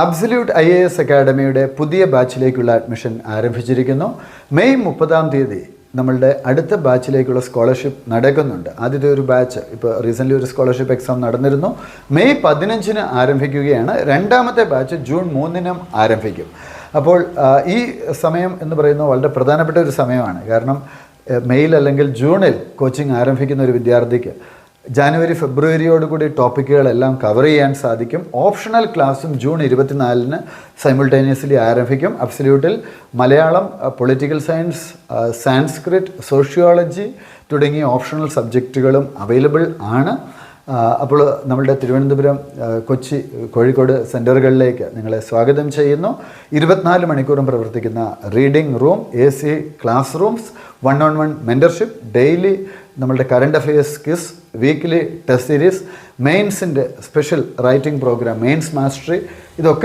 Absolute IAS അക്കാഡമിയുടെ പുതിയ ബാച്ചിലേക്കുള്ള admission ആരംഭിച്ചിരിക്കുന്നു. May 30 നമ്മളുടെ അടുത്ത ബാച്ചിലേക്കുള്ള സ്കോളർഷിപ്പ് നടക്കുന്നുണ്ട്. ആദ്യത്തെ ഒരു ബാച്ച് ഇപ്പോൾ റീസെൻ്റ്ലി ഒരു സ്കോളർഷിപ്പ് എക്സാം നടന്നിരുന്നു. മെയ് 15 ആരംഭിക്കുകയാണ്. രണ്ടാമത്തെ ബാച്ച് ജൂൺ 3 ആരംഭിക്കും. അപ്പോൾ ഈ സമയം എന്ന് പറയുന്നത് വളരെ പ്രധാനപ്പെട്ട ഒരു സമയമാണ്. കാരണം മെയ്യിൽ അല്ലെങ്കിൽ ജൂണിൽ കോച്ചിങ് ആരംഭിക്കുന്ന ഒരു വിദ്യാർത്ഥിക്ക് ജാനുവരി ഫെബ്രുവരിയോടുകൂടി ടോപ്പിക്കുകളെല്ലാം കവർ ചെയ്യാൻ സാധിക്കും. ഓപ്ഷണൽ ക്ലാസ്സും ജൂൺ 24 സൈമിൾട്ടേനിയസ്ലി ആരംഭിക്കും. അബ്സല്യൂട്ടിൽ Malayalam, political science, Sanskrit, sociology തുടങ്ങിയ ഓപ്ഷണൽ സബ്ജക്റ്റുകളും അവൈലബിൾ ആണ്. അപ്പോൾ നമ്മളുടെ തിരുവനന്തപുരം, കൊച്ചി, കോഴിക്കോട് സെൻറ്ററുകളിലേക്ക് നിങ്ങളെ സ്വാഗതം ചെയ്യുന്നു. 24 മണിക്കൂറും പ്രവർത്തിക്കുന്ന reading room, AC class rooms, 1-on-1 mentorship, daily നമ്മളുടെ current affairs quiz, weekly test series, മെയിൻസിൻ്റെ special writing programme, mains mastery, ഇതൊക്കെ